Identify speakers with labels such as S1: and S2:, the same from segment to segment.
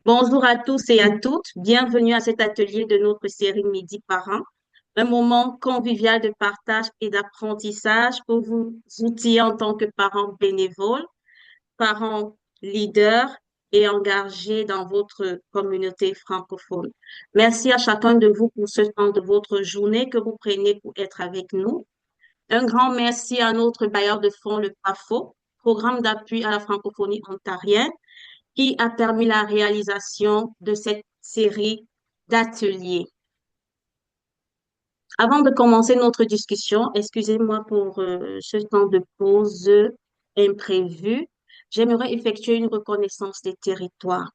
S1: Bonjour à tous et à toutes. Bienvenue à cet atelier de notre série Midi Parents, un moment convivial de partage et d'apprentissage pour vous outiller en tant que parents bénévoles, parents leaders et engagés dans votre communauté francophone. Merci à chacun de vous pour ce temps de votre journée que vous prenez pour être avec nous. Un grand merci à notre bailleur de fonds, le PAFO, Programme d'appui à la francophonie ontarienne, qui a permis la réalisation de cette série d'ateliers. Avant de commencer notre discussion, excusez-moi pour ce temps de pause imprévu, j'aimerais effectuer une reconnaissance des territoires.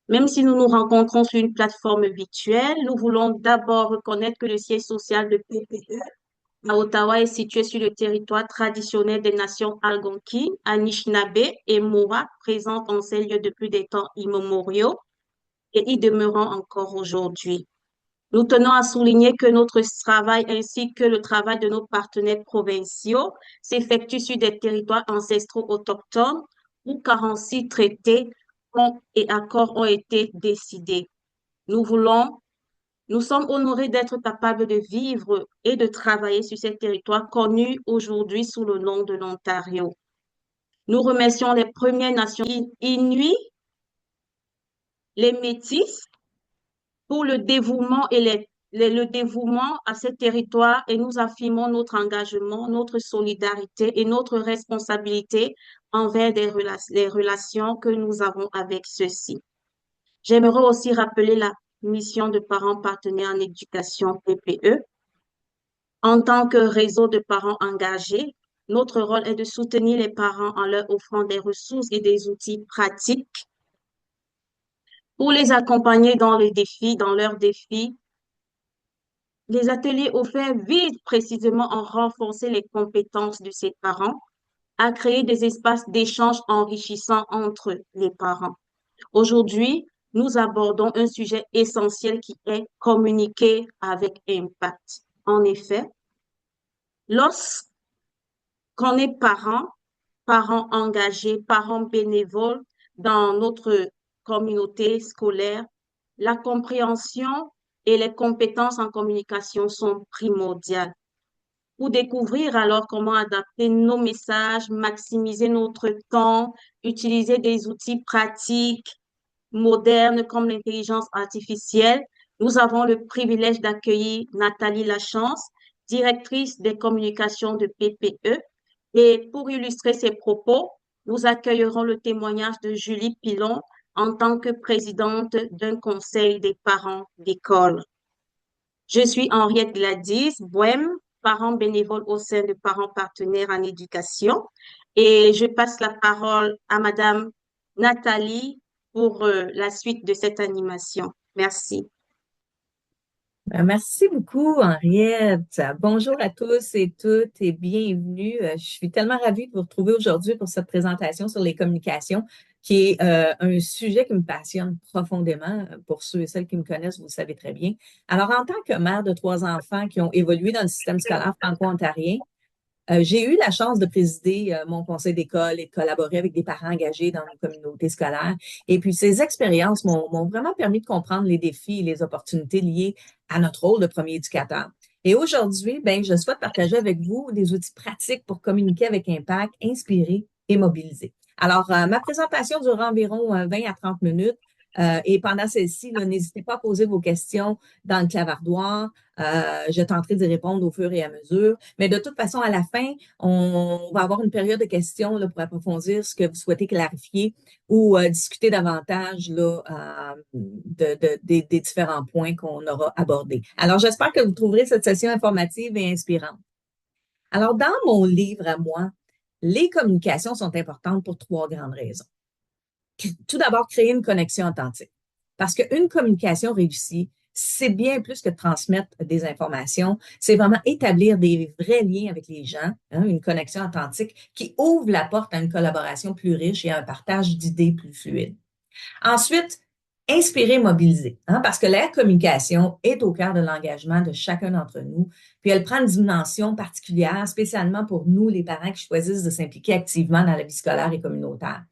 S1: Même si nous nous rencontrons sur une plateforme virtuelle, nous voulons d'abord reconnaître que le siège social de PPE à Ottawa est situé sur le territoire traditionnel des nations Algonquin, Anishinaabe et Mohawk, présentes en ces lieux depuis des temps immémoriaux et y demeurant encore aujourd'hui. Nous tenons à souligner que notre travail ainsi que le travail de nos partenaires provinciaux s'effectue sur des territoires ancestraux autochtones où 46 traités et accords ont été décidés. Nous voulons, nous sommes honorés d'être capables de vivre et de travailler sur ces territoires connus aujourd'hui sous le nom de l'Ontario. Nous remercions les Premières Nations Inuits, les Métis, pour le dévouement et le dévouement à ces territoires et nous affirmons notre engagement, notre solidarité et notre responsabilité envers les relations que nous avons avec ceux-ci. J'aimerais aussi rappeler la mission de parents partenaires en éducation PPE. En tant que réseau de parents engagés, notre rôle est de soutenir les parents en leur offrant des ressources et des outils pratiques pour les accompagner dans leurs défis. Les ateliers offerts visent précisément à renforcer les compétences de ces parents, à créer des espaces d'échange enrichissants entre les parents. Aujourd'hui, nous abordons un sujet essentiel qui est communiquer avec impact. En effet, lorsqu'on est parent, parents engagés, parents bénévoles dans notre communauté scolaire, la compréhension et les compétences en communication sont primordiales. Pour découvrir alors comment adapter nos messages, maximiser notre temps, utiliser des outils pratiques, modernes comme l'intelligence artificielle, nous avons le privilège d'accueillir Nathalie Lachance, directrice des communications de PPE. Et pour illustrer ses propos, nous accueillerons le témoignage de Julie Pilon en tant que présidente d'un conseil des parents d'école. Je suis Henriette Gladys Bohème, parent bénévole au sein de Parents partenaires en éducation. Et je passe la parole à Madame Nathalie pour la suite de cette animation. Merci.
S2: Merci beaucoup, Henriette. Bonjour à tous et toutes et bienvenue. Je suis tellement ravie de vous retrouver aujourd'hui pour cette présentation sur les communications, qui est un sujet qui me passionne profondément. Pour ceux et celles qui me connaissent, vous le savez très bien. Alors, en tant que mère de trois enfants qui ont évolué dans le système scolaire franco-ontarien, j'ai eu la chance de présider mon conseil d'école et de collaborer avec des parents engagés dans nos communautés scolaires. Et puis, ces expériences m'ont vraiment permis de comprendre les défis et les opportunités liées à notre rôle de premier éducateur. Et aujourd'hui, ben, je souhaite partager avec vous des outils pratiques pour communiquer avec impact, inspirer et mobiliser. Alors, ma présentation durera environ 20 à 30 minutes. Et pendant celle-ci, n'hésitez pas à poser vos questions dans le clavardoir. Je tenterai d'y répondre au fur et à mesure. Mais de toute façon, à la fin, on va avoir une période de questions là, pour approfondir ce que vous souhaitez clarifier ou discuter davantage là, des différents points qu'on aura abordés. Alors, j'espère que vous trouverez cette session informative et inspirante. Alors, dans mon livre à moi, les communications sont importantes pour trois grandes raisons. Tout d'abord, créer une connexion authentique. Parce qu'une communication réussie, c'est bien plus que de transmettre des informations, c'est vraiment établir des vrais liens avec les gens, hein, une connexion authentique qui ouvre la porte à une collaboration plus riche et à un partage d'idées plus fluide. Ensuite, Inspirer, mobiliser, hein, parce que la communication est au cœur de l'engagement de chacun d'entre nous, puis elle prend une dimension particulière, spécialement pour nous, les parents qui choisissent de s'impliquer activement dans la vie scolaire et communautaire.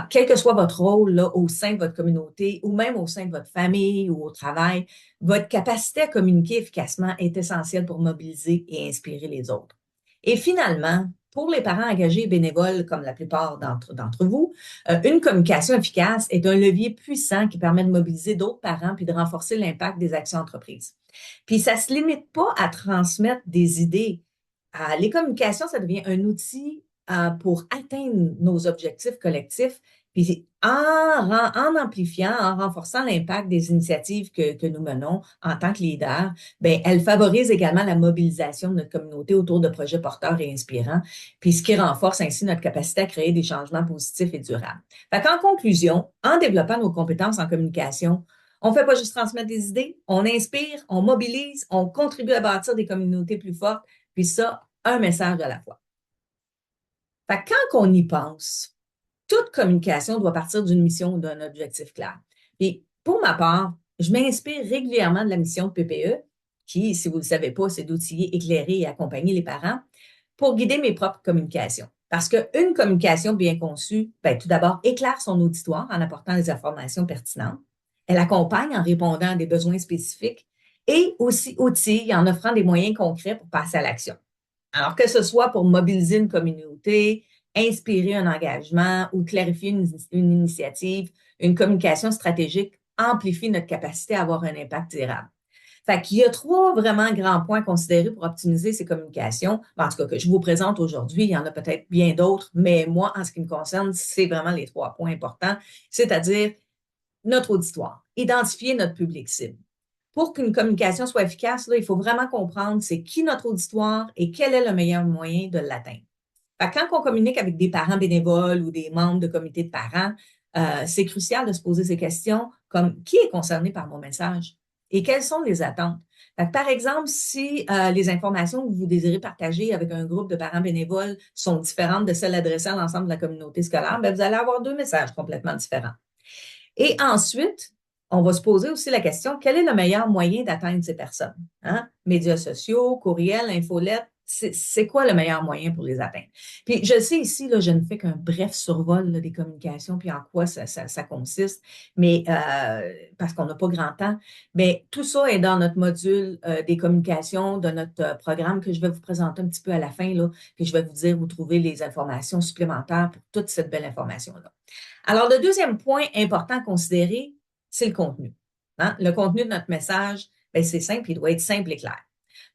S2: Quel que soit votre rôle là, au sein de votre communauté ou même au sein de votre famille ou au travail, votre capacité à communiquer efficacement est essentielle pour mobiliser et inspirer les autres. Et finalement, pour les parents engagés et bénévoles, comme la plupart d'entre vous, une communication efficace est un levier puissant qui permet de mobiliser d'autres parents puis de renforcer l'impact des actions entreprises. Puis ça ne se limite pas à transmettre des idées. Les communications, ça devient un outil pour atteindre nos objectifs collectifs, puis en amplifiant, en renforçant l'impact des initiatives que nous menons en tant que leaders, ben, elle favorise également la mobilisation de notre communauté autour de projets porteurs et inspirants, puis ce qui renforce ainsi notre capacité à créer des changements positifs et durables. Fait qu'en conclusion, en développant nos compétences en communication, on ne fait pas juste transmettre des idées, on inspire, on mobilise, on contribue à bâtir des communautés plus fortes, puis ça, un message à la fois. Fait que quand on y pense, toute communication doit partir d'une mission ou d'un objectif clair. Puis, pour ma part, je m'inspire régulièrement de la mission de PPE, qui, si vous ne le savez pas, c'est d'outiller, éclairer et accompagner les parents pour guider mes propres communications. Parce qu'une communication bien conçue, ben, tout d'abord, éclaire son auditoire en apportant des informations pertinentes. Elle accompagne en répondant à des besoins spécifiques et aussi outille en offrant des moyens concrets pour passer à l'action. Alors que ce soit pour mobiliser une communauté, inspirer un engagement ou clarifier une initiative, une communication stratégique amplifie notre capacité à avoir un impact durable. Fait qu'il y a trois vraiment grands points à considérer pour optimiser ces communications. En tout cas, que je vous présente aujourd'hui, il y en a peut-être bien d'autres, mais moi, en ce qui me concerne, c'est vraiment les trois points importants, c'est-à-dire notre auditoire, identifier notre public cible. Pour qu'une communication soit efficace, là, il faut vraiment comprendre c'est qui notre auditoire et quel est le meilleur moyen de l'atteindre. Fait que quand on communique avec des parents bénévoles ou des membres de comités de parents, c'est crucial de se poser ces questions comme qui est concerné par mon message et quelles sont les attentes. Fait que, par exemple, si les informations que vous désirez partager avec un groupe de parents bénévoles sont différentes de celles adressées à l'ensemble de la communauté scolaire, bien, vous allez avoir deux messages complètement différents. Et ensuite, on va se poser aussi la question, quel est le meilleur moyen d'atteindre ces personnes? Hein? Médias sociaux, courriels, infolettes, c'est quoi le meilleur moyen pour les atteindre? Puis je sais ici, là, je ne fais qu'un bref survol là, des communications, puis en quoi ça consiste, mais parce qu'on n'a pas grand temps, mais tout ça est dans notre module des communications, de notre programme que je vais vous présenter un petit peu à la fin, là, puis je vais vous dire, vous trouvez les informations supplémentaires pour toute cette belle information-là. Alors, le deuxième point important à considérer, c'est le contenu. Hein? Le contenu de notre message, ben, c'est simple, il doit être simple et clair.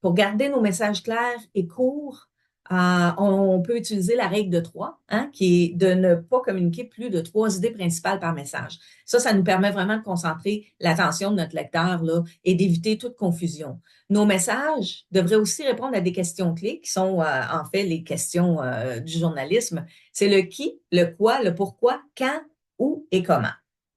S2: Pour garder nos messages clairs et courts, on peut utiliser la règle de trois, hein, qui est de ne pas communiquer plus de trois idées principales par message. Ça nous permet vraiment de concentrer l'attention de notre lecteur là, et d'éviter toute confusion. Nos messages devraient aussi répondre à des questions clés qui sont en fait les questions du journalisme. C'est le qui, le quoi, le pourquoi, quand, où et comment.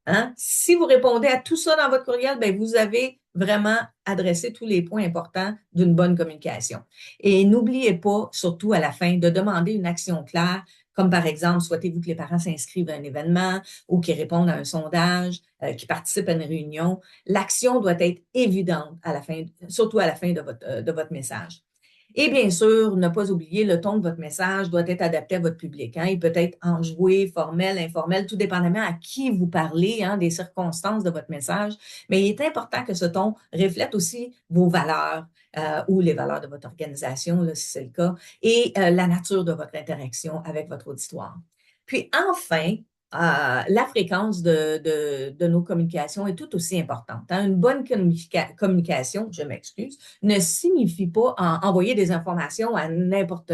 S2: Hein? Si vous répondez à tout ça dans votre courriel, ben vous avez vraiment adressé tous les points importants d'une bonne communication. Et n'oubliez pas, surtout à la fin, de demander une action claire, comme par exemple, souhaitez-vous que les parents s'inscrivent à un événement ou qu'ils répondent à un sondage, qu'ils participent à une réunion. L'action doit être évidente à la fin, surtout à la fin de votre message. Et bien sûr, ne pas oublier, le ton de votre message doit être adapté à votre public. Hein. Il peut être enjoué, formel, informel, tout dépendamment à qui vous parlez, hein, des circonstances de votre message. Mais il est important que ce ton reflète aussi vos valeurs ou les valeurs de votre organisation, là, si c'est le cas, et la nature de votre interaction avec votre auditoire. Puis enfin, la fréquence de nos communications est tout aussi importante. Hein. Une bonne communication, je m'excuse, ne signifie pas envoyer des informations à n'importe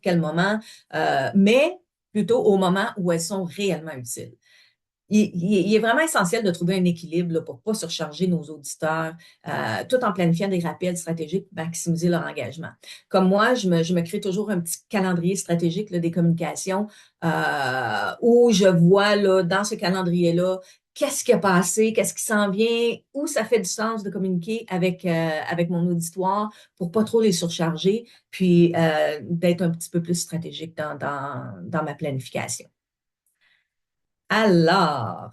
S2: quel moment, mais plutôt au moment où elles sont réellement utiles. Il est vraiment essentiel de trouver un équilibre là, pour ne pas surcharger nos auditeurs, tout en planifiant des rappels stratégiques pour maximiser leur engagement. Comme moi, je me crée toujours un petit calendrier stratégique là, des communications où je vois là, dans ce calendrier-là qu'est-ce qui a passé, qu'est-ce qui s'en vient, où ça fait du sens de communiquer avec mon auditoire pour pas trop les surcharger, puis d'être un petit peu plus stratégique dans ma planification. Alors,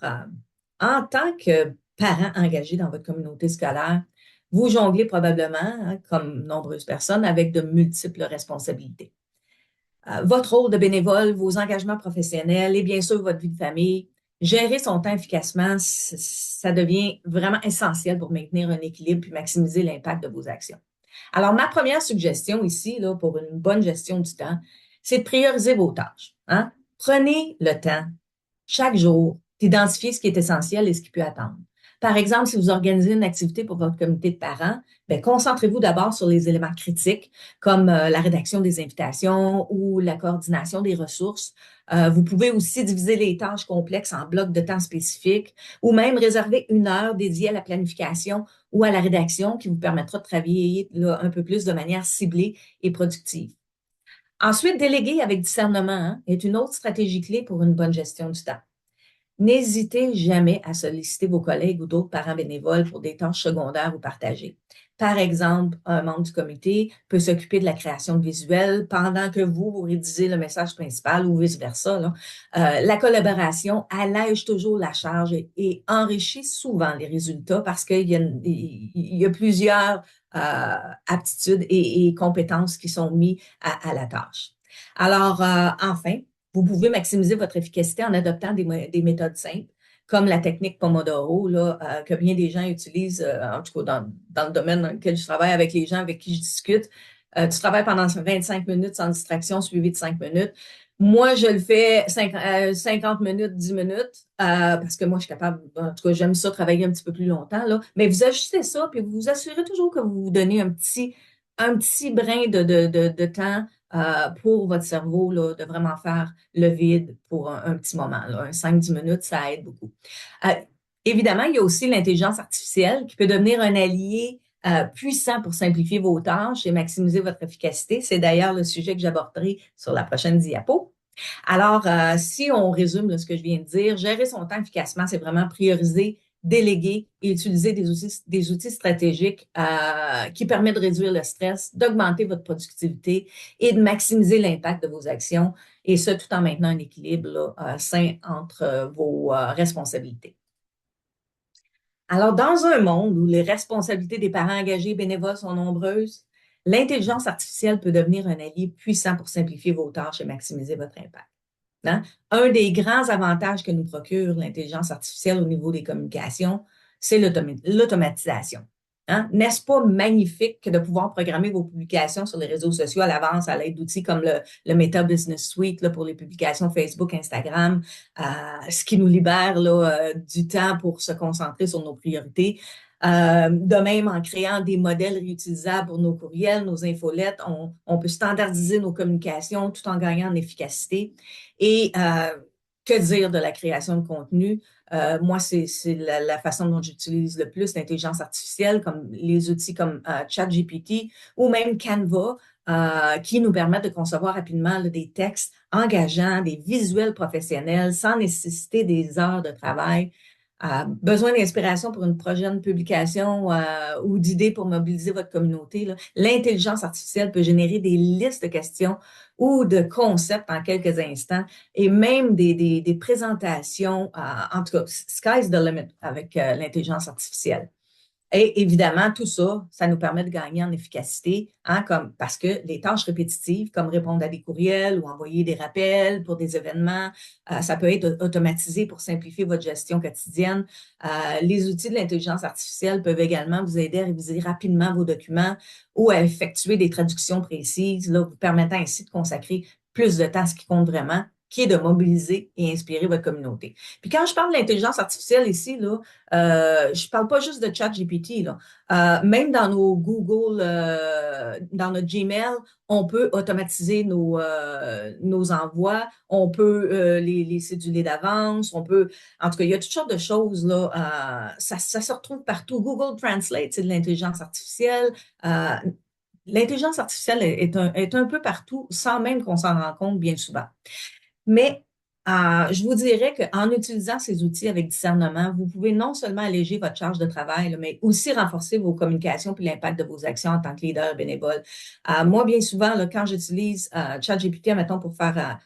S2: En tant que parent engagé dans votre communauté scolaire, vous jonglez probablement, hein, comme nombreuses personnes, avec de multiples responsabilités. Votre rôle de bénévole, vos engagements professionnels et bien sûr votre vie de famille, gérer son temps efficacement, ça devient vraiment essentiel pour maintenir un équilibre puis maximiser l'impact de vos actions. Alors, ma première suggestion ici, là, pour une bonne gestion du temps, c'est de prioriser vos tâches. Hein? Prenez le temps chaque jour d'identifier ce qui est essentiel et ce qui peut attendre. Par exemple, si vous organisez une activité pour votre comité de parents, bien, concentrez-vous d'abord sur les éléments critiques comme la rédaction des invitations ou la coordination des ressources. Vous pouvez aussi diviser les tâches complexes en blocs de temps spécifiques ou même réserver une heure dédiée à la planification ou à la rédaction qui vous permettra de travailler là, un peu plus de manière ciblée et productive. Ensuite, déléguer avec discernement, hein, est une autre stratégie clé pour une bonne gestion du temps. N'hésitez jamais à solliciter vos collègues ou d'autres parents bénévoles pour des tâches secondaires ou partagées. Par exemple, un membre du comité peut s'occuper de la création de visuels pendant que vous rédigez le message principal ou vice-versa. Là. La collaboration allège toujours la charge et enrichit souvent les résultats parce qu'il y a plusieurs aptitudes et compétences qui sont mises à la tâche. Alors, enfin, vous pouvez maximiser votre efficacité en adoptant des méthodes simples, comme la technique Pomodoro, là, que bien des gens utilisent, en tout cas dans le domaine dans lequel je travaille avec les gens avec qui je discute. Tu travailles pendant 25 minutes sans distraction, suivi de 5 minutes. Moi, je le fais 50 minutes, 10 minutes, parce que moi, je suis capable, en tout cas, j'aime ça travailler un petit peu plus longtemps, là. Mais vous ajustez ça, puis vous vous assurez toujours que vous vous donnez un petit brin de temps pour votre cerveau là, de vraiment faire le vide pour un petit moment. Là. Un 5-10 minutes, ça aide beaucoup. Euh, Évidemment, il y a aussi l'intelligence artificielle qui peut devenir un allié puissant pour simplifier vos tâches et maximiser votre efficacité. C'est d'ailleurs le sujet que j'aborderai sur la prochaine diapo. Alors, si on résume là, ce que je viens de dire, gérer son temps efficacement, c'est vraiment prioriser, déléguer et utiliser des outils stratégiques qui permettent de réduire le stress, d'augmenter votre productivité et de maximiser l'impact de vos actions, et ce, tout en maintenant un équilibre là, sain entre vos responsabilités. Alors, dans un monde où les responsabilités des parents engagés et bénévoles sont nombreuses, l'intelligence artificielle peut devenir un allié puissant pour simplifier vos tâches et maximiser votre impact. Hein? Un des grands avantages que nous procure l'intelligence artificielle au niveau des communications, c'est l'automatisation. Hein? N'est-ce pas magnifique que de pouvoir programmer vos publications sur les réseaux sociaux à l'avance à l'aide d'outils comme le Meta Business Suite là, pour les publications Facebook, Instagram, ce qui nous libère là, du temps pour se concentrer sur nos priorités. De même, en créant des modèles réutilisables pour nos courriels, nos infolettes, on peut standardiser nos communications tout en gagnant en efficacité. Et que dire de la création de contenu? Moi, c'est la façon dont j'utilise le plus l'intelligence artificielle, comme les outils comme ChatGPT ou même Canva, qui nous permettent de concevoir rapidement là, des textes engageants, des visuels professionnels sans nécessiter des heures de travail. Besoin d'inspiration pour une prochaine publication ou d'idées pour mobiliser votre communauté, là. L'intelligence artificielle peut générer des listes de questions ou de concepts en quelques instants et même des présentations. En tout cas, sky's the limit avec l'intelligence artificielle. Et évidemment, tout ça, ça nous permet de gagner en efficacité, hein, comme, parce que les tâches répétitives, comme répondre à des courriels ou envoyer des rappels pour des événements, ça peut être automatisé pour simplifier votre gestion quotidienne. Les outils de l'intelligence artificielle peuvent également vous aider à réviser rapidement vos documents ou à effectuer des traductions précises, là, vous permettant ainsi de consacrer plus de temps à ce qui compte vraiment, qui est de mobiliser et inspirer votre communauté. Puis quand je parle de l'intelligence artificielle ici, là, je parle pas juste de ChatGPT, là. Même dans nos Google, dans notre Gmail, on peut automatiser nos envois, on peut les céduler d'avance, on peut, en tout cas, il y a toutes sortes de choses, là. Ça se retrouve partout. Google Translate, c'est de l'intelligence artificielle. Euh, L'intelligence artificielle est un peu partout sans même qu'on s'en rende compte bien souvent. Mais je vous dirais qu'en utilisant ces outils avec discernement, vous pouvez non seulement alléger votre charge de travail, là, mais aussi renforcer vos communications puis l'impact de vos actions en tant que leader bénévole. Moi, bien souvent, là, quand j'utilise ChatGPT, mettons, pour faire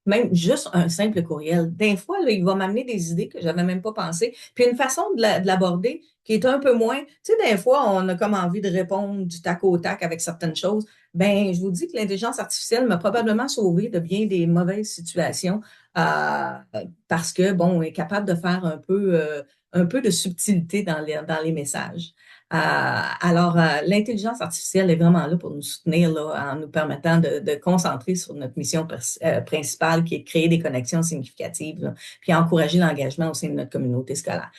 S2: même juste un simple courriel. Des fois, là, il va m'amener des idées que j'avais même pas pensé. Puis une façon de l'aborder qui est un peu moins, tu sais, des fois, on a comme envie de répondre du tac au tac avec certaines choses. Ben, je vous dis que l'intelligence artificielle m'a probablement sauvé de bien des mauvaises situations parce que, bon, on est capable de faire un peu de subtilité dans les messages. L'intelligence artificielle est vraiment là pour nous soutenir là, en nous permettant de concentrer sur notre mission principale qui est de créer des connexions significatives, là, puis encourager l'engagement au sein de notre communauté scolaire.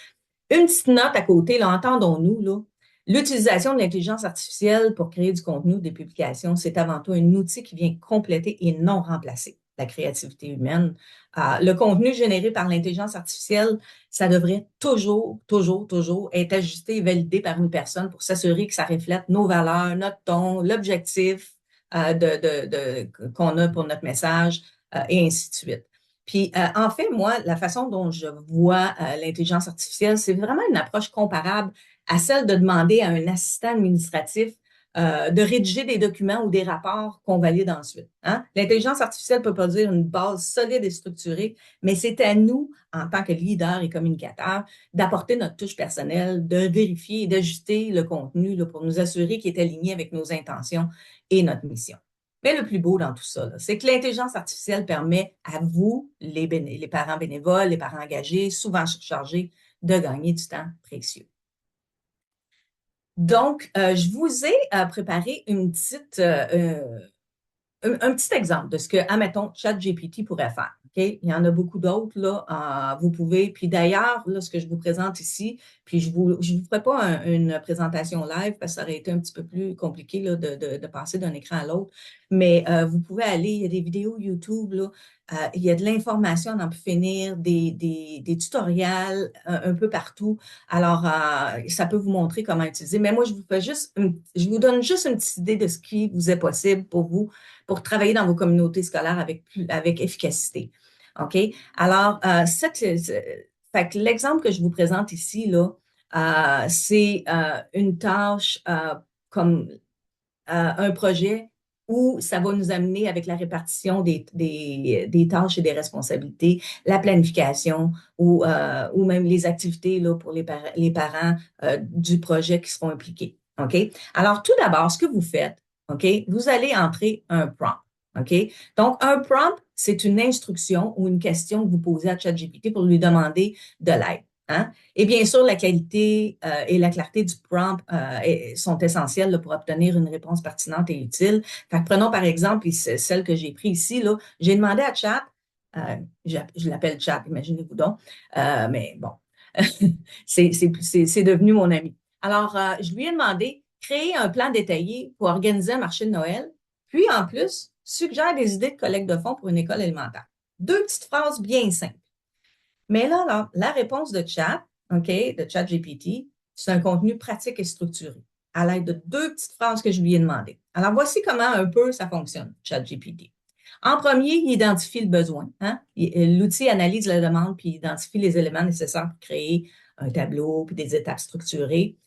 S2: Une petite note à côté, là, entendons-nous, là, l'utilisation de l'intelligence artificielle pour créer du contenu, des publications, c'est avant tout un outil qui vient compléter et non remplacer la créativité humaine. Le contenu généré par l'intelligence artificielle, ça devrait toujours être ajusté et validé par une personne pour s'assurer que ça reflète nos valeurs, notre ton, l'objectif qu'on a pour notre message et ainsi de suite. Puis, en fait, moi, la façon dont je vois l'intelligence artificielle, c'est vraiment une approche comparable à celle de demander à un assistant administratif de rédiger des documents ou des rapports qu'on valide ensuite. Hein? L'intelligence artificielle peut produire une base solide et structurée, mais c'est à nous, en tant que leader et communicateur, d'apporter notre touche personnelle, de vérifier et d'ajuster le contenu là, pour nous assurer qu'il est aligné avec nos intentions et notre mission. Mais le plus beau dans tout ça, c'est que l'intelligence artificielle permet à vous, les parents bénévoles, les parents engagés, souvent surchargés, de gagner du temps précieux. Donc, je vous ai préparé un petit exemple de ce que, admettons, ChatGPT pourrait faire. OK? Il y en a beaucoup d'autres, là. Vous pouvez, puis d'ailleurs, là, ce que je vous présente ici, puis je vous ferai pas une présentation live parce que ça aurait été un petit peu plus compliqué, là, de passer d'un écran à l'autre. Mais vous pouvez aller, il y a des vidéos YouTube, là. Il y a de l'information à n'en plus finir, des tutoriels un peu partout. Alors, ça peut vous montrer comment utiliser. Mais moi, je vous donne juste une petite idée de ce qui vous est possible pour vous pour travailler dans vos communautés scolaires avec efficacité. OK? Alors, fait que l'exemple que je vous présente ici, là, c'est une tâche comme un projet où ça va nous amener avec la répartition des tâches et des responsabilités, la planification ou même les activités là, pour les parents du projet qui seront impliqués. OK? Alors, tout d'abord, ce que vous faites, OK, vous allez entrer un prompt. OK? Donc, un prompt, c'est une instruction ou une question que vous posez à ChatGPT pour lui demander de l'aide. Hein? Et bien sûr, la qualité et la clarté du prompt sont essentielles là, pour obtenir une réponse pertinente et utile. Fait que prenons par exemple celle que j'ai prise ici. Là, j'ai demandé à Chat, je l'appelle Chat, imaginez-vous donc, mais bon, c'est devenu mon ami. Alors, je lui ai demandé créer un plan détaillé pour organiser un marché de Noël, puis en plus, suggère des idées de collecte de fonds pour une école élémentaire. Deux petites phrases bien simples. Mais là, la réponse de chat, OK, de ChatGPT, c'est un contenu pratique et structuré à l'aide de deux petites phrases que je lui ai demandées. Alors, voici comment un peu ça fonctionne, ChatGPT. En premier, il identifie le besoin. Hein? L'outil analyse la demande puis identifie les éléments nécessaires pour créer un tableau puis des étapes structurées.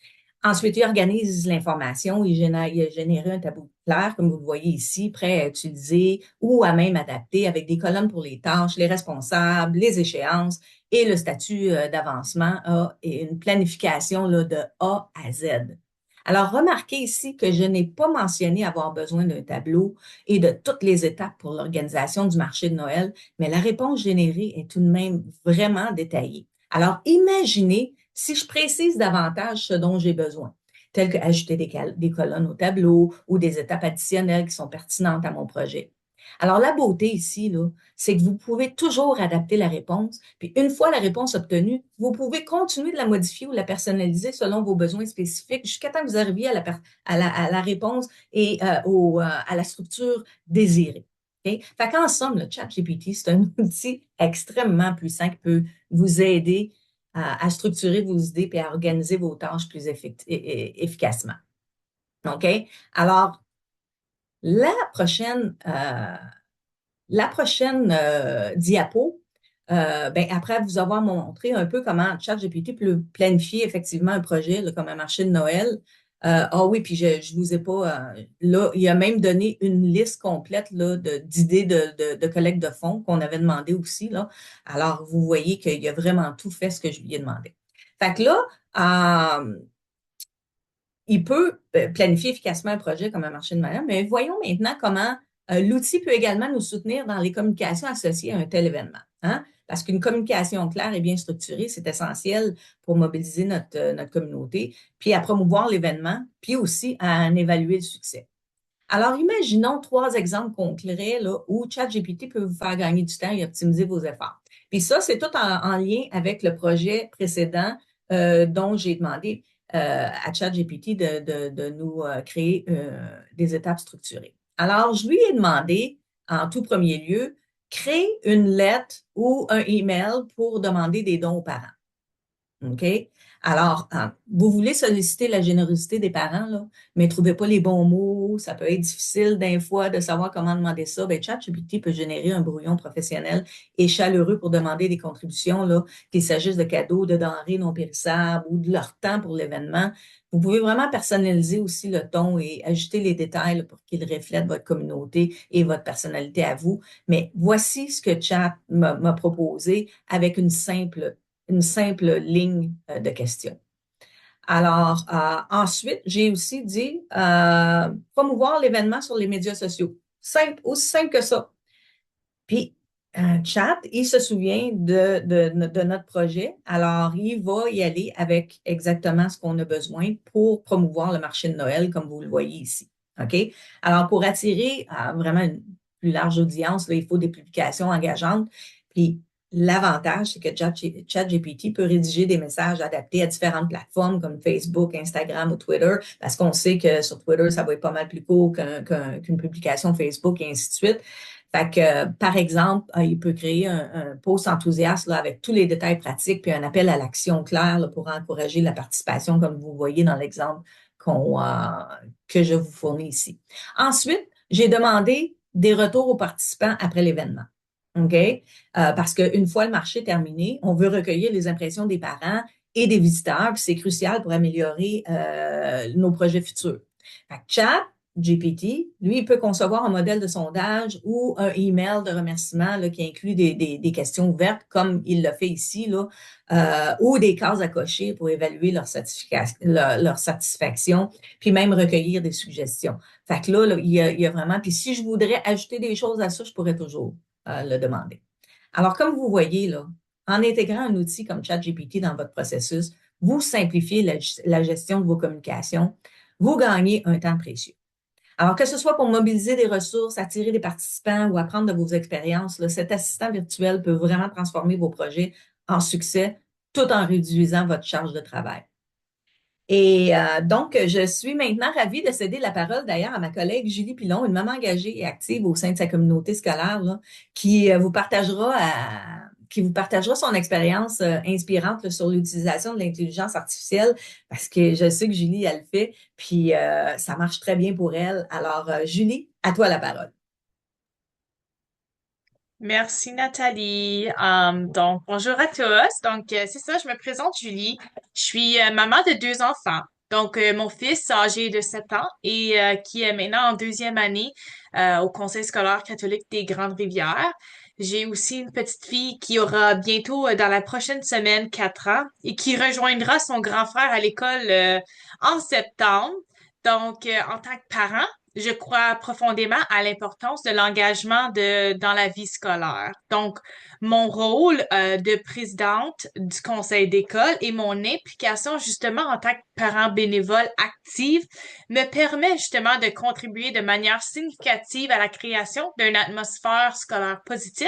S2: Ensuite, il organise l'information, il a généré un tableau clair, comme vous le voyez ici, prêt à utiliser ou à même adapter avec des colonnes pour les tâches, les responsables, les échéances et le statut d'avancement et une planification là, de A à Z. Alors, remarquez ici que je n'ai pas mentionné avoir besoin d'un tableau et de toutes les étapes pour l'organisation du marché de Noël, mais la réponse générée est tout de même vraiment détaillée. Alors, imaginez si je précise davantage ce dont j'ai besoin, tel que ajouter des colonnes au tableau ou des étapes additionnelles qui sont pertinentes à mon projet. Alors, la beauté ici, là, c'est que vous pouvez toujours adapter la réponse. Puis, une fois la réponse obtenue, vous pouvez continuer de la modifier ou la personnaliser selon vos besoins spécifiques jusqu'à temps que vous arriviez à la réponse et à la structure désirée. Okay? Fait qu'en somme, le ChatGPT, c'est un outil extrêmement puissant qui peut vous aider à structurer vos idées et à organiser vos tâches plus efficacement. OK? Alors, la prochaine, diapo, ben, après vous avoir montré un peu comment ChatGPT peut planifier effectivement un projet là, comme un marché de Noël, Ah oui, puis je vous ai pas. Là, il a même donné une liste complète là, d'idées de collecte de fonds qu'on avait demandé aussi. Là. Alors, vous voyez qu'il a vraiment tout fait ce que je lui ai demandé. Fait que là, euh, il peut planifier efficacement un projet comme un marché de manière, mais voyons maintenant comment l'outil peut également nous soutenir dans les communications associées à un tel événement. Hein? Parce qu'une communication claire et bien structurée, c'est essentiel pour mobiliser notre communauté, puis à promouvoir l'événement, puis aussi à en évaluer le succès. Alors, imaginons trois exemples concrets là, où ChatGPT peut vous faire gagner du temps et optimiser vos efforts. Puis ça, c'est tout en lien avec le projet précédent dont j'ai demandé à ChatGPT de nous créer des étapes structurées. Alors, je lui ai demandé, en tout premier lieu, créer une lettre ou un email pour demander des dons aux parents. OK? Alors, vous voulez solliciter la générosité des parents, là, mais ne trouvez pas les bons mots, ça peut être difficile d'un fois de savoir comment demander ça. Ben, ChatGPT peut générer un brouillon professionnel et chaleureux pour demander des contributions, là, qu'il s'agisse de cadeaux, de denrées non périssables ou de leur temps pour l'événement. Vous pouvez vraiment personnaliser aussi le ton et ajouter les détails là, pour qu'ils reflètent votre communauté et votre personnalité à vous. Mais voici ce que Chat m'a proposé avec une simple ligne de questions. Alors, ensuite, j'ai aussi dit promouvoir l'événement sur les médias sociaux. Simple, aussi simple que ça. Puis, Chat, il se souvient de notre projet. Alors, il va y aller avec exactement ce qu'on a besoin pour promouvoir le marché de Noël, comme vous le voyez ici. OK? Alors, pour attirer vraiment une plus large audience, là, il faut des publications engageantes. Puis, l'avantage, c'est que ChatGPT peut rédiger des messages adaptés à différentes plateformes comme Facebook, Instagram ou Twitter, parce qu'on sait que sur Twitter, ça va être pas mal plus court qu'une publication Facebook et ainsi de suite. Fait que, par exemple, il peut créer un post enthousiaste là, avec tous les détails pratiques, puis un appel à l'action clair là, pour encourager la participation, comme vous voyez dans l'exemple que je vous fournis ici. Ensuite, j'ai demandé des retours aux participants après l'événement. OK? Parce qu'une fois le marché terminé, on veut recueillir les impressions des parents et des visiteurs, puis c'est crucial pour améliorer nos projets futurs. Fait que chat, GPT, lui, il peut concevoir un modèle de sondage ou un email de remerciement là, qui inclut des questions ouvertes, comme il l'a fait ici, là, ou des cases à cocher pour évaluer leur satisfaction, puis même recueillir des suggestions. Fait que là, il y a vraiment... Puis si je voudrais ajouter des choses à ça, je pourrais toujours le demander. Alors, comme vous voyez, là, en intégrant un outil comme ChatGPT dans votre processus, vous simplifiez la gestion de vos communications, vous gagnez un temps précieux. Alors, que ce soit pour mobiliser des ressources, attirer des participants ou apprendre de vos expériences, là, cet assistant virtuel peut vraiment transformer vos projets en succès tout en réduisant votre charge de travail. Et donc, je suis maintenant ravie de céder la parole d'ailleurs à ma collègue Julie Pilon, une maman engagée et active au sein de sa communauté scolaire, là, qui vous partagera son expérience inspirante là, sur l'utilisation de l'intelligence artificielle, parce que je sais que Julie, elle le fait, puis ça marche très bien pour elle. Alors, Julie, à toi la parole.
S3: Merci Nathalie. Donc, bonjour à tous. Donc, c'est ça, je me présente Julie. Je suis maman de deux enfants. Donc, mon fils âgé de 7 ans et qui est maintenant en deuxième année au Conseil scolaire catholique des Grandes-Rivières. J'ai aussi une petite fille qui aura bientôt, dans la prochaine semaine, 4 ans et qui rejoindra son grand frère à l'école en septembre. Donc, en tant que parent, je crois profondément à l'importance de l'engagement dans la vie scolaire. Donc, mon rôle de présidente du conseil d'école et mon implication justement en tant que parent bénévole active me permet justement de contribuer de manière significative à la création d'une atmosphère scolaire positive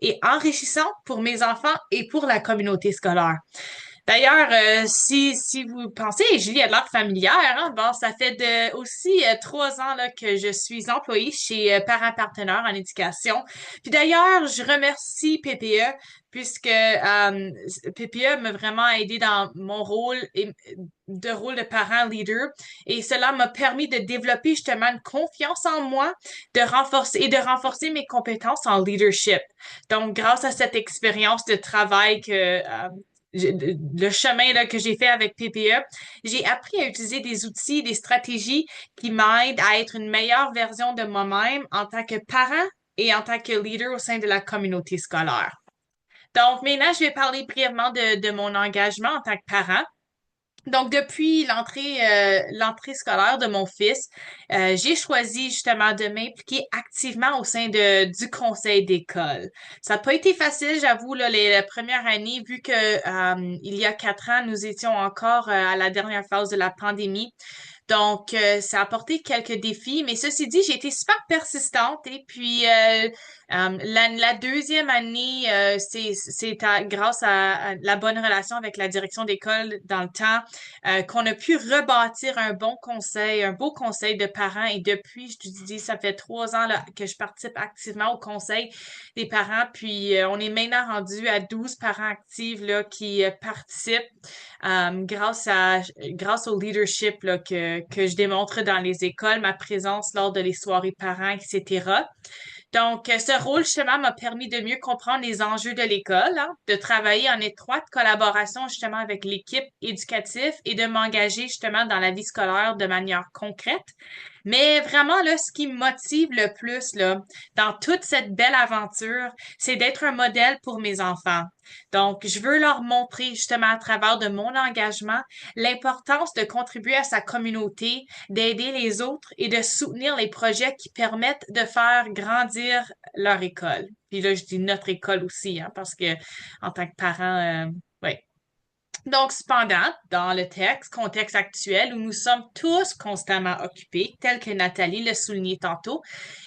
S3: et enrichissante pour mes enfants et pour la communauté scolaire. D'ailleurs, si vous pensez, Julie a l'air familière, hein? Bon, ça fait aussi 3 ans là, que je suis employée chez Parents Partenaires en éducation. Puis d'ailleurs, je remercie PPE puisque PPE m'a vraiment aidé dans mon rôle de rôle de parent leader et cela m'a permis de développer justement une confiance en moi, de renforcer mes compétences en leadership. Donc, grâce à cette expérience de travail le chemin là, que j'ai fait avec PPE, j'ai appris à utiliser des outils, des stratégies qui m'aident à être une meilleure version de moi-même en tant que parent et en tant que leader au sein de la communauté scolaire. Donc, maintenant, je vais parler brièvement de mon engagement en tant que parent. Donc, depuis l'entrée scolaire de mon fils, j'ai choisi justement de m'impliquer activement au sein du conseil d'école. Ça n'a pas été facile, j'avoue, là, la première année, vu que il y a 4 ans, nous étions encore à la dernière phase de la pandémie. Donc, ça a apporté quelques défis, mais ceci dit, j'ai été super persistante et puis la deuxième année, grâce à la bonne relation avec la direction d'école dans le temps qu'on a pu rebâtir un beau conseil de parents et depuis, je te dis, ça fait 3 ans là, que je participe activement au conseil des parents, puis on est maintenant rendu à 12 parents actifs là, qui participent grâce au leadership là, que je démontre dans les écoles, ma présence lors de les soirées parents, etc. Donc, ce rôle, justement, m'a permis de mieux comprendre les enjeux de l'école, hein, de travailler en étroite collaboration, justement, avec l'équipe éducative et de m'engager, justement, dans la vie scolaire de manière concrète. Mais vraiment, là, ce qui me motive le plus, là, dans toute cette belle aventure, c'est d'être un modèle pour mes enfants. Donc, je veux leur montrer, justement, à travers de mon engagement, l'importance de contribuer à sa communauté, d'aider les autres et de soutenir les projets qui permettent de faire grandir leur école. Puis là, je dis notre école aussi, hein, parce que en tant que parent, ouais. Donc, cependant, dans le contexte actuel où nous sommes tous constamment occupés, tel que Nathalie l'a souligné tantôt,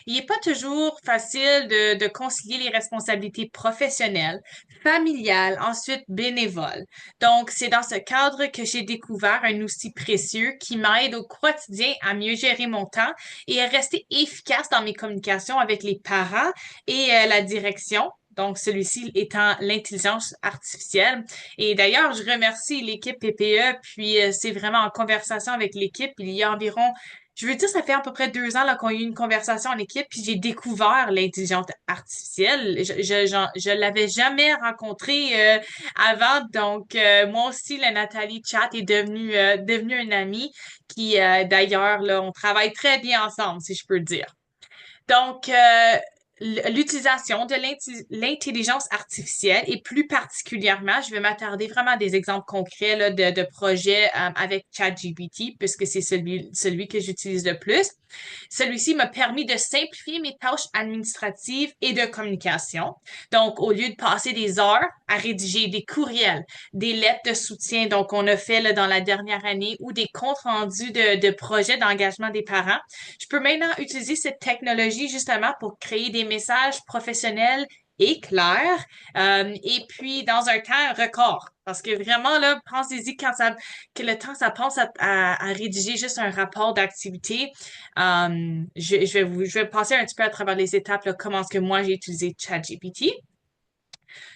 S3: il n'est pas toujours facile de concilier les responsabilités professionnelles, familiales, ensuite bénévoles. Donc, c'est dans ce cadre que j'ai découvert un outil précieux qui m'aide au quotidien à mieux gérer mon temps et à rester efficace dans mes communications avec les parents et la direction. Donc, celui-ci étant l'intelligence artificielle. Et d'ailleurs, je remercie l'équipe PPE, puis c'est vraiment en conversation avec l'équipe. Il y a environ, je veux dire, ça fait à peu près 2 ans là, qu'on a eu une conversation en équipe, puis j'ai découvert l'intelligence artificielle. Je l'avais jamais rencontrée avant, donc moi aussi, la Nathalie Chat est devenue une amie qui, d'ailleurs, là, on travaille très bien ensemble, si je peux le dire. Donc, l'utilisation de l'intelligence artificielle et plus particulièrement, je vais m'attarder vraiment à des exemples concrets là, de projets avec ChatGPT puisque c'est celui que j'utilise le plus. Celui-ci m'a permis de simplifier mes tâches administratives et de communication. Donc, au lieu de passer des heures à rédiger des courriels, des lettres de soutien, donc on a fait là, dans la dernière année, ou des comptes rendus de projets d'engagement des parents, je peux maintenant utiliser cette technologie justement pour créer des messages professionnels et clairs, et puis dans un temps record. Parce que vraiment, là, pensez-y que le temps ça passe à rédiger juste un rapport d'activité. Je vais passer un petit peu à travers les étapes, là, comment est-ce que moi j'ai utilisé ChatGPT.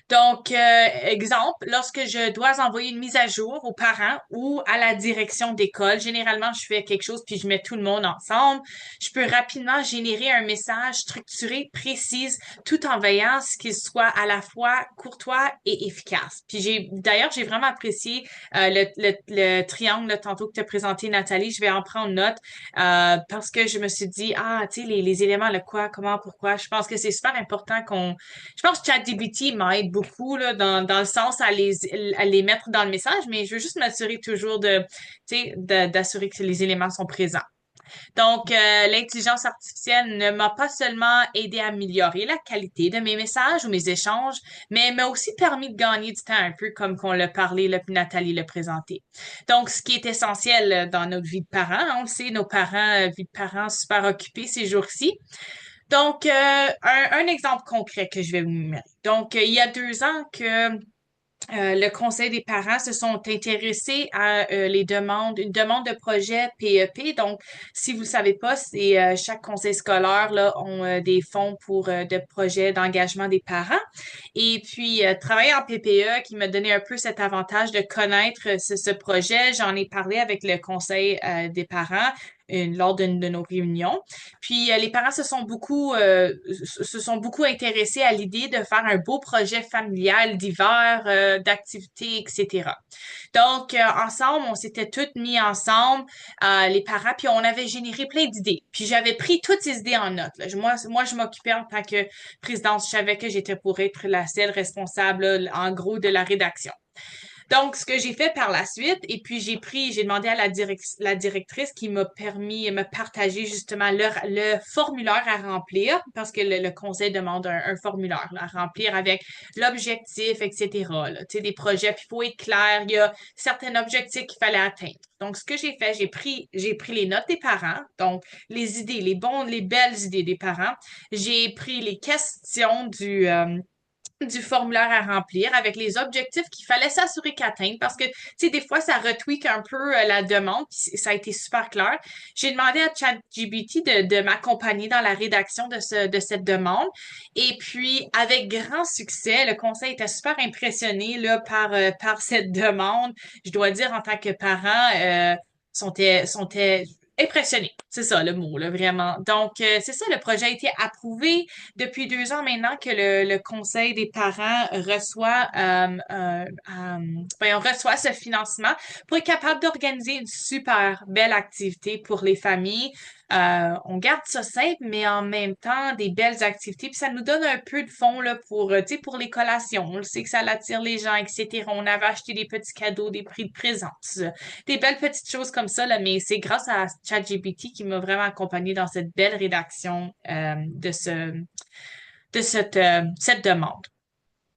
S3: Donc, exemple, lorsque je dois envoyer une mise à jour aux parents ou à la direction d'école, généralement, je fais quelque chose puis je mets tout le monde ensemble. Je peux rapidement générer un message structuré, précis, tout en veillant à ce qu'il soit à la fois courtois et efficace. Puis d'ailleurs, j'ai vraiment apprécié le triangle là, tantôt que tu as présenté, Nathalie. Je vais en prendre note parce que je me suis dit, tu sais, les éléments, le quoi, comment, pourquoi. Je pense que c'est super important je pense que ChatGPT m'aide beaucoup là, dans le sens à les mettre dans le message, mais je veux juste m'assurer toujours d'assurer que les éléments sont présents. Donc, l'intelligence artificielle ne m'a pas seulement aidé à améliorer la qualité de mes messages ou mes échanges, mais m'a aussi permis de gagner du temps un peu comme qu'on l'a parlé, là, puis Nathalie l'a présenté. Donc, ce qui est essentiel dans notre vie de parents, hein, on le sait, nos parents, vie de parents super occupés ces jours-ci. Donc, un exemple concret que je vais vous numérer. Donc, il y a 2 ans que le Conseil des parents se sont intéressés à une demande de projet PEP. Donc, si vous ne savez pas, c'est chaque conseil scolaire là ont des fonds pour de projets d'engagement des parents. Et puis, travailler en PPE qui m'a donné un peu cet avantage de connaître ce projet. J'en ai parlé avec le Conseil des parents lors d'une de nos réunions. Puis les parents se sont beaucoup intéressés à l'idée de faire un beau projet familial d'hiver, d'activités, etc. Donc, ensemble, on s'était toutes mis ensemble, les parents, puis on avait généré plein d'idées. Puis j'avais pris toutes ces idées en note, là. Moi, je m'occupais en tant que présidente, je savais que j'étais pour être la seule responsable, là, en gros, de la rédaction. Donc, ce que j'ai fait par la suite, et puis j'ai demandé à la directrice qui m'a permis de me partager justement le formulaire à remplir, parce que le conseil demande un formulaire là, à remplir avec l'objectif, etc. Là, tu sais, des projets, puis il faut être clair, il y a certains objectifs qu'il fallait atteindre. Donc, ce que j'ai fait, j'ai pris les notes des parents, donc les idées, les belles idées des parents. J'ai pris les questions du formulaire à remplir avec les objectifs qu'il fallait s'assurer qu'atteignent parce que, tu sais, des fois, ça retweak un peu la demande, puis ça a été super clair. J'ai demandé à ChatGPT de m'accompagner dans la rédaction de cette demande. Et puis, avec grand succès, le conseil était super impressionné là, par cette demande. Je dois dire, en tant que parent, sont impressionnés. C'est ça le mot, là, vraiment. Donc, c'est ça, le projet a été approuvé depuis 2 ans maintenant que le conseil des parents reçoit ce financement pour être capable d'organiser une super belle activité pour les familles. On garde ça simple, mais en même temps, des belles activités. Puis ça nous donne un peu de fonds là, tu sais, pour les collations. On le sait que ça attire les gens, etc. On avait acheté des petits cadeaux, des prix de présence, des belles petites choses comme ça, là, mais c'est grâce à ChatGPT qui m'a vraiment accompagnée dans cette belle rédaction de cette demande.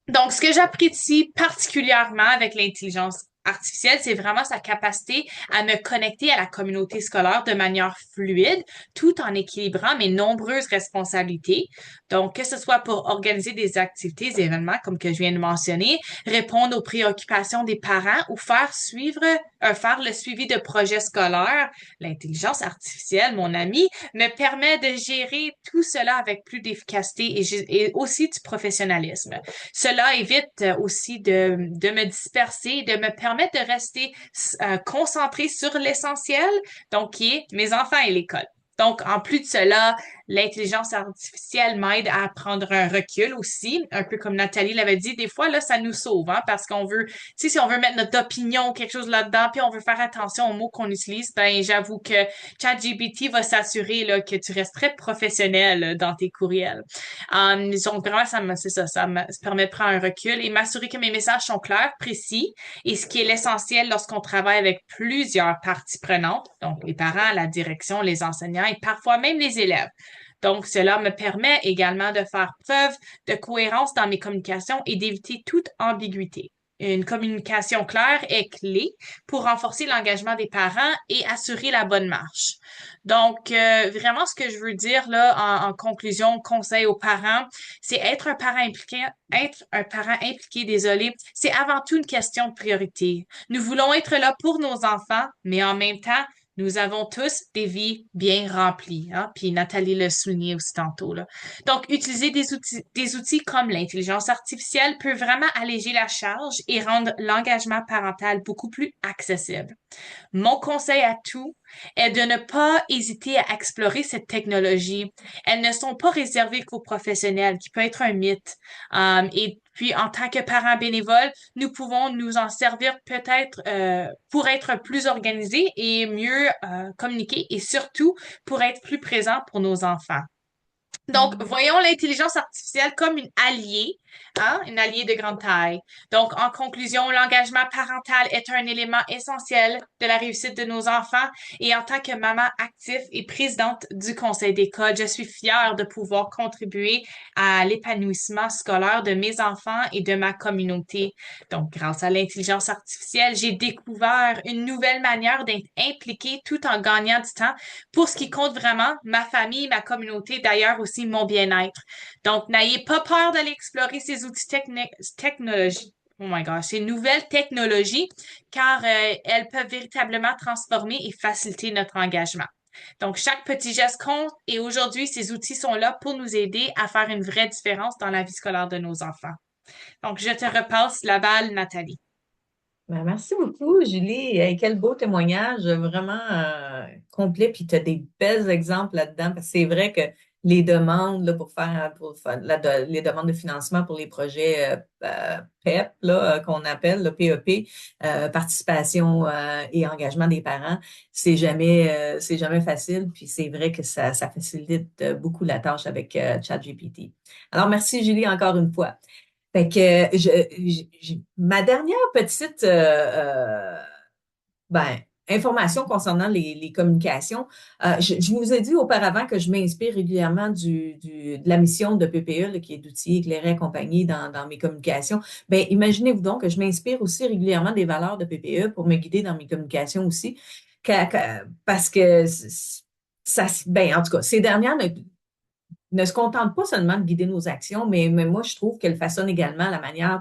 S3: Donc, ce que j'apprécie particulièrement avec l'intelligence artificielle, c'est vraiment sa capacité à me connecter à la communauté scolaire de manière fluide, tout en équilibrant mes nombreuses responsabilités. Donc, que ce soit pour organiser des activités, des événements, comme que je viens de mentionner, répondre aux préoccupations des parents ou faire le suivi de projets scolaires, l'intelligence artificielle, mon ami, me permet de gérer tout cela avec plus d'efficacité et aussi du professionnalisme. Cela évite aussi de me disperser, de me permettre de rester concentré sur l'essentiel, donc qui est mes enfants et l'école. Donc, en plus de cela, l'intelligence artificielle m'aide à prendre un recul aussi, un peu comme Nathalie l'avait dit. Des fois, là, ça nous sauve, hein, parce qu'on veut, tu sais, si on veut mettre notre opinion ou quelque chose là-dedans, puis on veut faire attention aux mots qu'on utilise, ben, j'avoue que ChatGPT va s'assurer, là, que tu restes très professionnel dans tes courriels. Donc, vraiment, c'est ça, ça me permet de prendre un recul et m'assurer que mes messages sont clairs, précis, et ce qui est l'essentiel lorsqu'on travaille avec plusieurs parties prenantes, donc les parents, la direction, les enseignants et parfois même les élèves. Donc, cela me permet également de faire preuve de cohérence dans mes communications et d'éviter toute ambiguïté. Une communication claire est clé pour renforcer l'engagement des parents et assurer la bonne marche. Donc, vraiment, ce que je veux dire là, en conclusion, conseil aux parents, c'est être un parent impliqué, désolé, c'est avant tout une question de priorité. Nous voulons être là pour nos enfants, mais en même temps, nous avons tous des vies bien remplies, hein? Puis Nathalie l'a souligné aussi tantôt, là. Donc, utiliser des outils comme l'intelligence artificielle peut vraiment alléger la charge et rendre l'engagement parental beaucoup plus accessible. Mon conseil à tout est de ne pas hésiter à explorer cette technologie. Elles ne sont pas réservées qu'aux professionnels, qui peut être un mythe. Et puis, en tant que parents bénévoles, nous pouvons nous en servir peut-être pour être plus organisés et mieux communiquer et surtout pour être plus présents pour nos enfants. Donc, voyons l'intelligence artificielle comme une alliée, hein, une alliée de grande taille. Donc, en conclusion, l'engagement parental est un élément essentiel de la réussite de nos enfants et en tant que maman active et présidente du conseil d'école, je suis fière de pouvoir contribuer à l'épanouissement scolaire de mes enfants et de ma communauté. Donc, grâce à l'intelligence artificielle, j'ai découvert une nouvelle manière d'être impliquée tout en gagnant du temps pour ce qui compte vraiment, ma famille, ma communauté, d'ailleurs aussi mon bien-être. Donc, n'ayez pas peur d'aller explorer ces outils technologiques. Oh my gosh, ces nouvelles technologies, car elles peuvent véritablement transformer et faciliter notre engagement. Donc, chaque petit geste compte et aujourd'hui, ces outils sont là pour nous aider à faire une vraie différence dans la vie scolaire de nos enfants. Donc, je te repasse la balle, Nathalie.
S2: Ben, merci beaucoup, Julie. Hey, quel beau témoignage, vraiment complet. Puis tu as des bels exemples là-dedans, parce que c'est vrai que les demandes là, pour faire les demandes de financement pour les projets PEP, là, qu'on appelle le PEP, participation et engagement des parents, c'est jamais facile. Puis c'est vrai que ça facilite beaucoup la tâche avec ChatGPT. Alors, merci, Julie, encore une fois. Fait que ma dernière petite ben, information concernant les communications, je vous ai dit auparavant que je m'inspire régulièrement de la mission de PPE, là, qui est d'outils éclairés et accompagnés dans mes communications. Ben, imaginez-vous donc que je m'inspire aussi régulièrement des valeurs de PPE pour me guider dans mes communications aussi, parce que ben, en tout cas, ces dernières ne se contente pas seulement de guider nos actions, mais moi, je trouve qu'elle façonne également la manière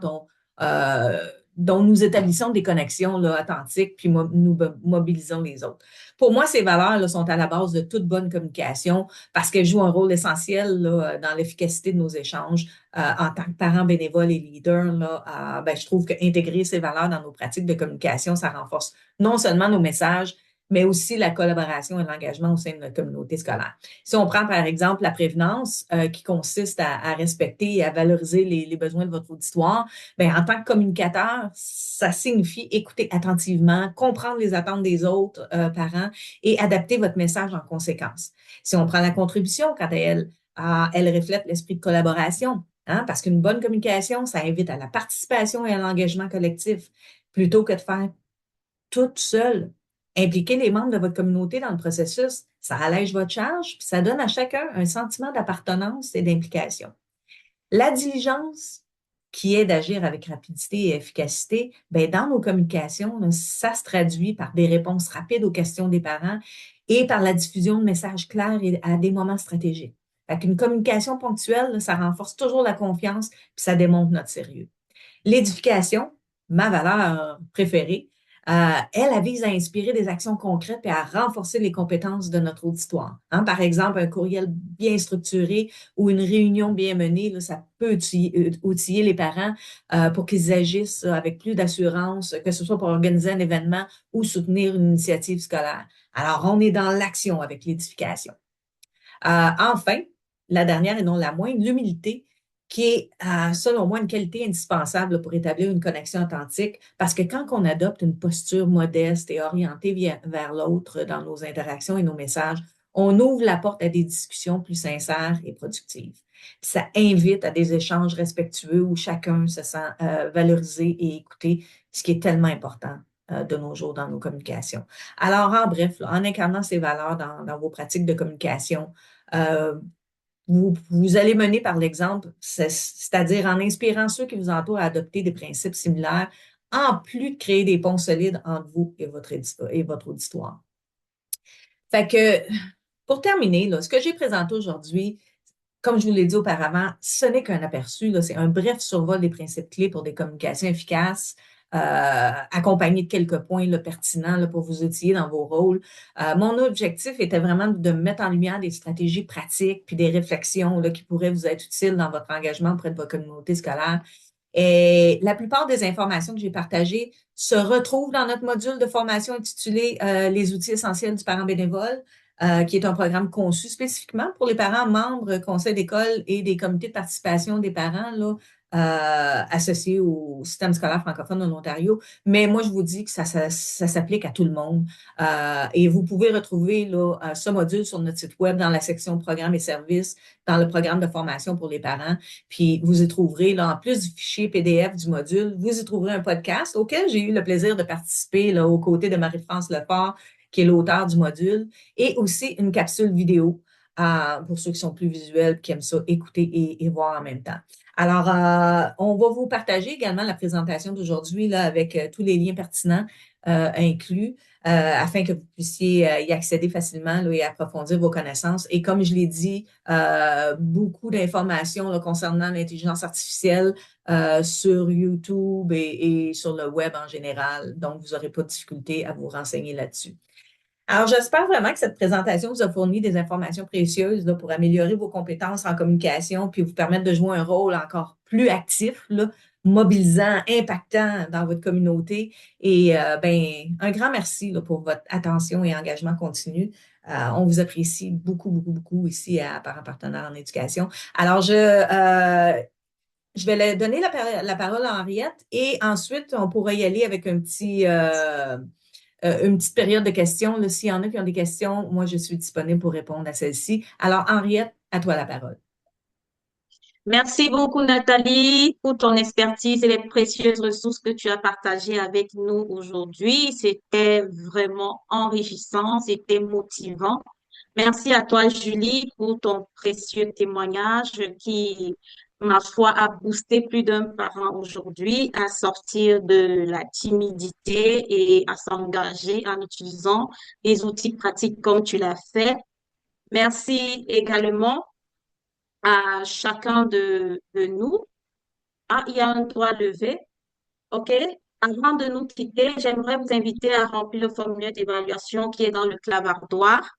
S2: euh, dont nous établissons des connexions là, authentiques, puis nous mobilisons les autres. Pour moi, ces valeurs là, sont à la base de toute bonne communication parce qu'elles jouent un rôle essentiel là, dans l'efficacité de nos échanges. En tant que parents bénévoles et leaders, là, ben, je trouve qu'intégrer ces valeurs dans nos pratiques de communication, ça renforce non seulement nos messages, mais aussi la collaboration et l'engagement au sein de notre communauté scolaire. Si on prend par exemple la prévenance, qui consiste à respecter et à valoriser les besoins de votre auditoire, ben, en tant que communicateur, ça signifie écouter attentivement, comprendre les attentes des autres parents et adapter votre message en conséquence. Si on prend la contribution, quant à elle, elle reflète l'esprit de collaboration, hein, parce qu'une bonne communication, ça invite à la participation et à l'engagement collectif, plutôt que de faire toute seule. Impliquer les membres de votre communauté dans le processus, ça allège votre charge, puis ça donne à chacun un sentiment d'appartenance et d'implication. La diligence, qui est d'agir avec rapidité et efficacité, ben dans nos communications, ça se traduit par des réponses rapides aux questions des parents et par la diffusion de messages clairs à des moments stratégiques. Fait qu'une communication ponctuelle, ça renforce toujours la confiance, puis ça démontre notre sérieux. L'édification, ma valeur préférée, elle vise à inspirer des actions concrètes et à renforcer les compétences de notre auditoire. Hein, par exemple, un courriel bien structuré ou une réunion bien menée, là, ça peut outiller les parents pour qu'ils agissent avec plus d'assurance, que ce soit pour organiser un événement ou soutenir une initiative scolaire. Alors, on est dans l'action avec l'édification. Enfin, la dernière et non la moindre, l'humilité, qui est, selon moi, une qualité indispensable pour établir une connexion authentique, parce que quand on adopte une posture modeste et orientée vers l'autre dans nos interactions et nos messages, on ouvre la porte à des discussions plus sincères et productives. Puis ça invite à des échanges respectueux où chacun se sent valorisé et écouté, ce qui est tellement important de nos jours dans nos communications. Alors, en bref, là, en incarnant ces valeurs dans vos pratiques de communication, euh, vous allez mener par l'exemple, c'est-à-dire en inspirant ceux qui vous entourent à adopter des principes similaires, en plus de créer des ponts solides entre vous et votre auditoire. Fait que, pour terminer, là, ce que j'ai présenté aujourd'hui, comme je vous l'ai dit auparavant, ce n'est qu'un aperçu, là, c'est un bref survol des principes clés pour des communications efficaces, accompagné de quelques points là, pertinents là, pour vous outiller dans vos rôles. Mon objectif était vraiment de mettre en lumière des stratégies pratiques puis des réflexions là, qui pourraient vous être utiles dans votre engagement auprès de votre communauté scolaire. Et la plupart des informations que j'ai partagées se retrouvent dans notre module de formation intitulé Les outils essentiels du parent bénévole, qui est un programme conçu spécifiquement pour les parents membres conseils d'école et des comités de participation des parents là, associés au système scolaire francophone en Ontario. Mais moi, je vous dis que ça s'applique à tout le monde. Et vous pouvez retrouver là, ce module sur notre site web dans la section programmes et services, dans le programme de formation pour les parents. Puis vous y trouverez, là, en plus du fichier PDF du module, vous y trouverez un podcast auquel j'ai eu le plaisir de participer là, aux côtés de Marie-France Lefort, qui est l'auteur du module, et aussi une capsule vidéo pour ceux qui sont plus visuels, qui aiment ça écouter et voir en même temps. Alors, on va vous partager également la présentation d'aujourd'hui là, avec tous les liens pertinents inclus. Afin que vous puissiez y accéder facilement là, et approfondir vos connaissances. Et comme je l'ai dit, beaucoup d'informations là, concernant l'intelligence artificielle sur YouTube et sur le web en général. Donc, vous n'aurez pas de difficulté à vous renseigner là-dessus. Alors, j'espère vraiment que cette présentation vous a fourni des informations précieuses là, pour améliorer vos compétences en communication puis vous permettre de jouer un rôle encore plus actif là, mobilisant, impactant dans votre communauté. Et ben, un grand merci là, pour votre attention et engagement continu. On vous apprécie beaucoup, beaucoup, beaucoup ici à Parents Partenaires en éducation. Alors, je vais donner la parole à Henriette et ensuite, on pourra y aller avec une petite période de questions. Là, s'il y en a qui ont des questions, moi, je suis disponible pour répondre à celles-ci. Alors, Henriette, à toi la parole.
S1: Merci beaucoup, Nathalie, pour ton expertise et les précieuses ressources que tu as partagées avec nous aujourd'hui. C'était vraiment enrichissant, c'était motivant. Merci à toi, Julie, pour ton précieux témoignage qui, ma foi, a boosté plus d'un parent aujourd'hui à sortir de la timidité et à s'engager en utilisant des outils pratiques comme tu l'as fait. Merci également à chacun de nous. Ah, il y a un doigt levé. OK? Avant de nous quitter, j'aimerais vous inviter à remplir le formulaire d'évaluation qui est dans le clavardoir.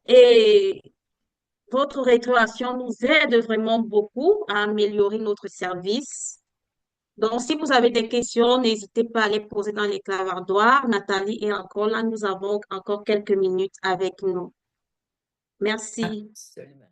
S1: Et votre rétroaction nous aide vraiment beaucoup à améliorer notre service. Donc, si vous avez des questions, n'hésitez pas à les poser dans les clavardoirs. Nathalie est encore là. Nous avons encore quelques minutes avec nous. Merci.
S2: Absolument.